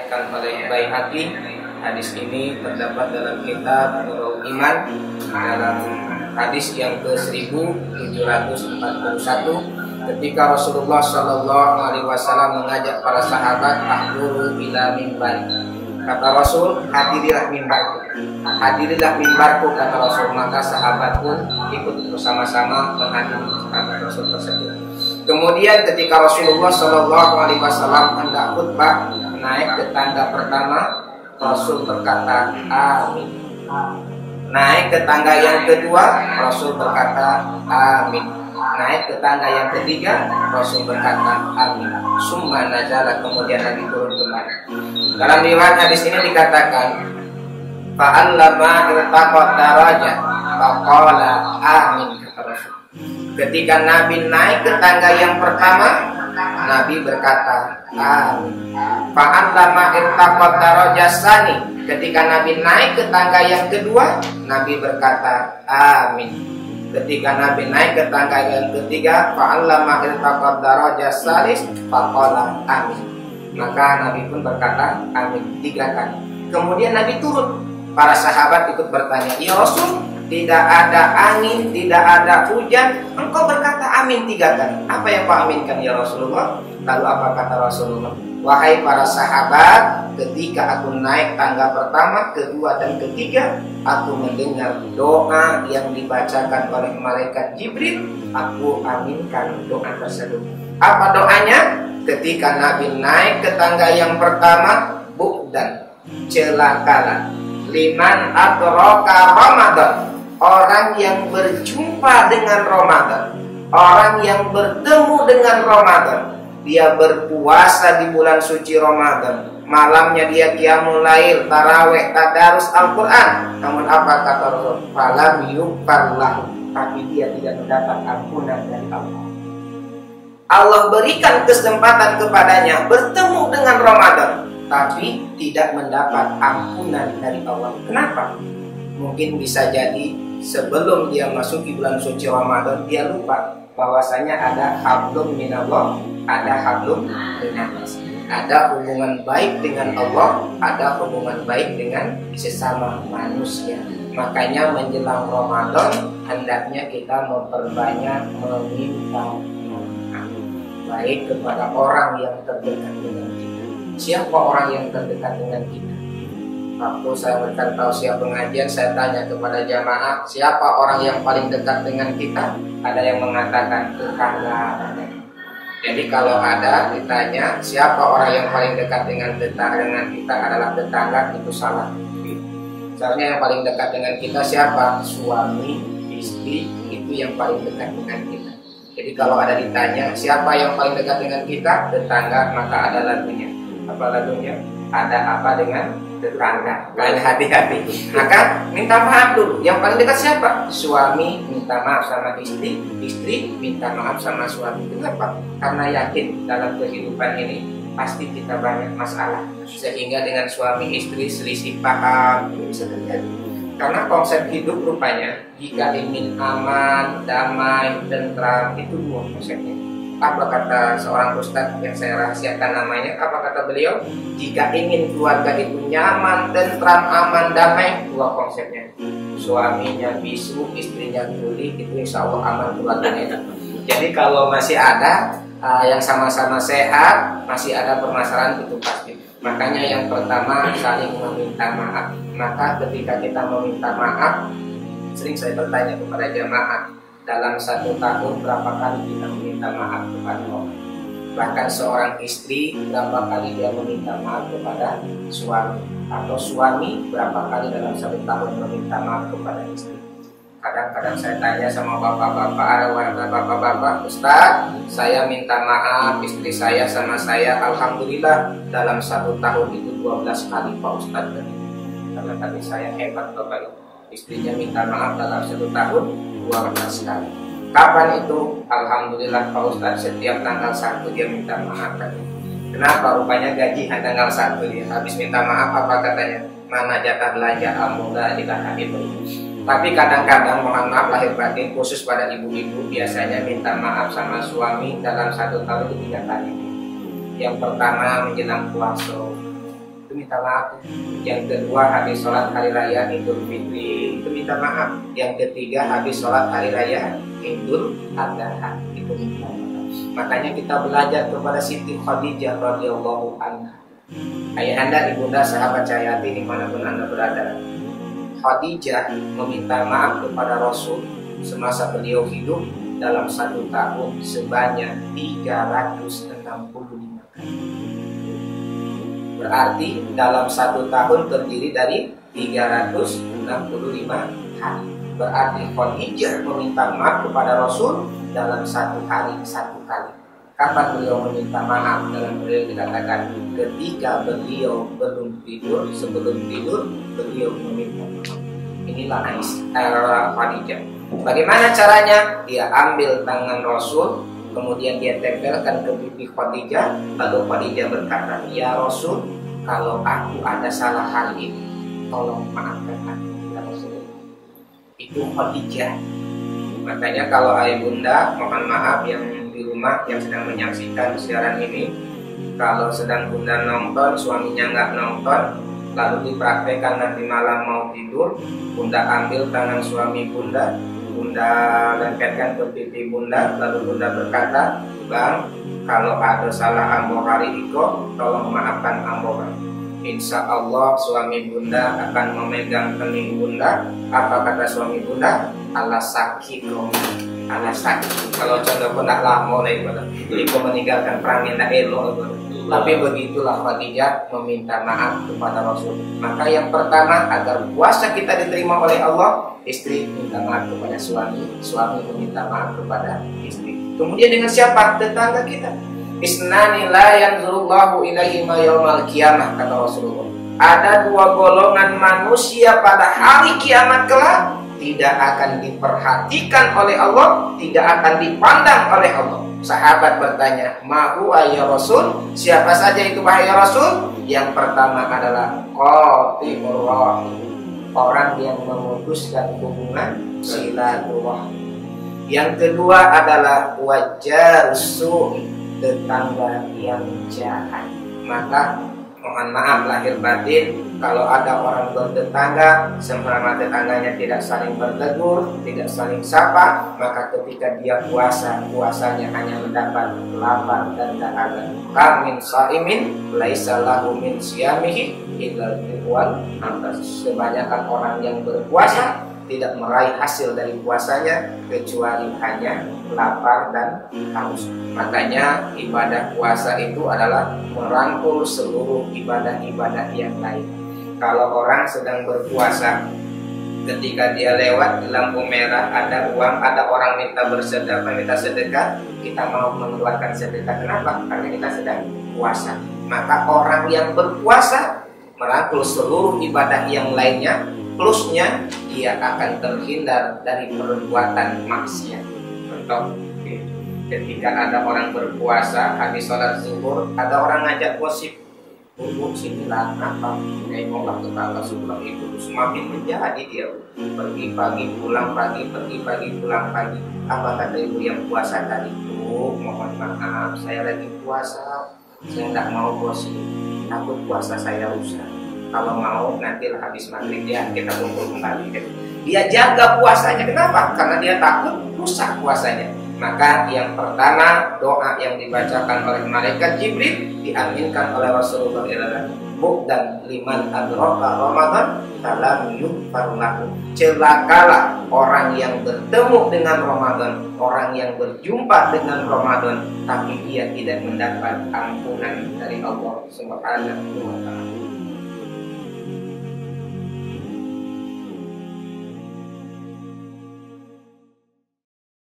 diriwayatkan oleh Baihaqi. Hadis ini terdapat dalam kitab Nurul Iman dalam hadis yang ke-1741, ketika Rasulullah Shallallahu Alaihi Wasallam mengajak para sahabat ahduru ila mimbar. Kata Rasul, hadirilah mimbarku, hadirilah mimbarku, kata Rasul. Maka sahabat pun ikut bersama-sama menghadiri sahabat Rasul tersebut. Kemudian ketika Rasulullah Shallallahu Alaihi Wasallam hendak khutbah naik ke tangga pertama, Rasul berkata amin. Naik ke tangga yang kedua, Rasul berkata amin. Naik ke tangga yang ketiga, Rasul berkata amin. Summa nazala, kemudian Nabi turun kembali. Dalam riwayat hadis ini dikatakan fa'allama irtaqat darajah faqala amin, kata Rasul. Ketika Nabi naik ke tangga yang pertama, Nabi berkata amin. Fa'allama irtaqat darajah sani, ketika Nabi naik ke tangga yang kedua, Nabi berkata amin. Ketika Nabi naik ke tangga yang ketiga, fa'allama irtaqad darajah salis faqala amin. Maka Nabi pun berkata amin 3 kali. Kemudian Nabi turun. Para sahabat ikut bertanya, ya Rasul, tidak ada angin, tidak ada hujan, engkau berkata amin 3 kali. Apa yang kau aminkan ya Rasulullah? Lalu apa kata Rasulullah? Wahai para sahabat, ketika aku naik tangga pertama, kedua, dan ketiga, aku mendengar doa yang dibacakan oleh malaikat Jibril. Aku aminkan doa tersebut. Apa doanya? Ketika Nabi naik ke tangga yang pertama, bu'dan, celakalah liman adraka Ramadan, orang yang berjumpa dengan Ramadan, orang yang bertemu dengan Ramadan. Dia berpuasa di bulan suci Ramadan, malamnya dia qiyamul lail, tarawih, tadarus Al-Quran. Namun apa kata Rasul? Falam yughfar lahu, tapi dia tidak mendapat ampunan dari Allah. Allah berikan kesempatan kepadanya bertemu dengan Ramadan, tapi tidak mendapat ampunan dari Allah. Kenapa? Mungkin bisa jadi sebelum dia masuki bulan suci Ramadan, dia lupa bahwasanya ada hablum minallah, ada hablum minannas. Ada hubungan baik dengan Allah, ada hubungan baik dengan sesama manusia. Makanya menjelang Ramadan hendaknya kita memperbanyak meminta maaf, baik kepada orang yang terdekat dengan kita. Siapa orang yang terdekat dengan kita? Waktu saya berikan tausiah pengajian, saya tanya kepada jamaah, siapa orang yang paling dekat dengan kita? Ada yang mengatakan tetangga. Jadi kalau ada ditanya siapa orang yang paling dekat dengan kita adalah tetangga, itu salah. Seharusnya yang paling dekat dengan kita siapa? Suami, istri, itu yang paling dekat dengan kita. Jadi kalau ada ditanya siapa yang paling dekat dengan kita? Tetangga, maka ada lagunya. Apa lagunya? Ada apa dengan tetangga? Kalian hati-hati. Maka minta maaf dulu. Yang paling dekat siapa? Suami minta maaf sama istri, istri minta maaf sama suami. Kenapa? Karena yakin dalam kehidupan ini pasti kita banyak masalah, sehingga dengan suami istri selisih paham itu bisa terjadi. Karena konsep hidup rupanya jika ingin aman, damai, tentram, itu 2 konsepnya. Apa kata seorang ustadz yang saya rahasiakan namanya? Apa kata beliau? Jika ingin keluarga itu nyaman, tentram, aman, damai, 2 konsepnya. Suaminya bisu, istrinya tuli, itu insya Allah aman keluarganya. Jadi kalau masih ada yang sama-sama sehat, masih ada permasalahan, itu pasti. Makanya yang pertama saling meminta maaf. Maka ketika kita meminta maaf, sering saya bertanya kepada jamaah, dalam 1 tahun berapa kali kita meminta maaf kepada orang? Bahkan seorang istri berapa kali dia meminta maaf kepada suami, atau suami berapa kali dalam 1 tahun meminta maaf kepada istri. Kadang-kadang saya tanya sama bapak-bapak, ada warga bapak-bapak, Ustaz, saya minta maaf istri saya sama saya, alhamdulillah dalam 1 tahun itu 12 kali Pak Ustaz. Karena tadi saya hebat bapak, istrinya minta maaf dalam 1 tahun 12 kali. Kapan itu? Alhamdulillah Pak Ustaz, setiap tanggal 1 dia minta maaf. Kenapa? Rupanya gajian tanggal 1 dia habis minta maaf, apa katanya? Mana jatah belanja alhamdulillah ilaha illallah. Tapi kadang-kadang mohon maaf lahir batin, khusus pada ibu-ibu biasanya minta maaf sama suami dalam 1 tahun itu 3 kali. Yang pertama menjelang puasa, itu minta maaf. Yang kedua habis sholat hari raya Idul Fitri, itu minta maaf. Yang ketiga habis sholat hari raya Idul Adha, itu minta maaf. Makanya kita belajar kepada Siti Khadijah radhiyallahu anha. Ayahanda, ibunda, sahabat Cahyati dimanapun anda berada, Khadijah meminta maaf kepada Rasul semasa beliau hidup dalam 1 tahun sebanyak 365 kali. Berarti dalam 1 tahun terdiri dari 365 hari. Berarti Khadijah meminta maaf kepada Rasul dalam 1 hari 1 kali. Kapan beliau meminta maaf? Dalam beliau dikatakan ketika beliau belum tidur, sebelum tidur beliau meminta maaf. Inilah Khadijah. Bagaimana caranya? Dia ambil tangan Rasul, kemudian dia tempelkan ke pipi Khadijah, lalu Khadijah berkata, "Ya Rasul, kalau aku ada salah hari ini, tolong maafkan aku." Ya Rasul. Itu Khadijah. Makanya kalau ayah bunda, mohon maaf yang di rumah yang sedang menyaksikan siaran ini, kalau sedang bunda nonton, suaminya nggak nonton, lalu dipraktekkan nanti malam mau tidur, bunda ambil tangan suami bunda, bunda lempetkan ke pipi bunda, lalu bunda berkata, "Bang, kalau ada salah ambo hari iko, tolong maafkan ambo, Bang." Insya Allah suami bunda akan memegang kening bunda. Apa kata suami bunda? "Allah sakit dong, Allah sakit." Kalau contoh pun tak lama lagi, jadi kau meninggalkan perang yang tak elok. Tapi begitulah Khadijah meminta maaf kepada Rasul. Maka yang pertama, agar puasa kita diterima oleh Allah, istri minta maaf kepada suami, suami meminta maaf kepada istri. Kemudian dengan siapa? Tetangga kita. Isnani la yanzurullahu ilaihima yaumal qiyamah, kata Rasulullah. Ada 2 golongan manusia pada hari kiamat kelak tidak akan diperhatikan oleh Allah, tidak akan dipandang oleh Allah. Sahabat bertanya, "Mahu ya Rasul?" Siapa saja itu wahai Rasul? Yang pertama adalah qati'ur rahim, orang yang memutuskan hubungan silaturahmi. Yang kedua adalah wajarus su'i, tetangga yang jahat. Maka mohon maaf lahir batin kalau ada orang bertetangga seumpama tetangganya tidak saling bertegur, tidak saling sapa, maka ketika dia puasa, puasanya hanya mendapat lapar dan dahaga. Kamin saimin laisa lahu min siyamihi illa al-wal. Kebanyakan orang yang berpuasa tidak meraih hasil dari puasanya kecuali hanya lapar dan haus. Makanya ibadah puasa itu adalah merangkul seluruh ibadah-ibadah yang lain. Kalau orang sedang berpuasa, ketika dia lewat di lampu merah, ada uang, ada orang minta bersedekah, minta sedekah, kita mau mengeluarkan sedekah. Kenapa? Karena kita sedang puasa. Maka orang yang berpuasa merangkul seluruh ibadah yang lainnya, plusnya dia akan terhindar dari perbuatan maksiat. Contoh, ketika ada orang berpuasa habis sholat zuhur, ada orang ngajak gosip, "Bubuk sinilah apa? Nengok waktu tanggal subuh itu." Semakin menjadi dia pergi pagi pulang pagi, pergi pagi pulang pagi. Apa kata ibu yang puasa tadi? "Bu, mohon maaf, saya lagi puasa, saya tidak mau gosip, takut puasa saya rusak. Kalau mau nanti habis maghrib ya kita kumpul kembali." Dia jaga puasanya. Kenapa? Karena dia takut rusak puasanya. Maka yang pertama, doa yang dibacakan oleh malaikat Jibril diaminkan oleh Rasulullah SAW. Dan liman adraka Ramadan falam yughfar lahu. Celakalah orang yang bertemu dengan Ramadan, orang yang berjumpa dengan Ramadan, tapi dia tidak mendapat ampunan dari Allah Subhanahu wa taala.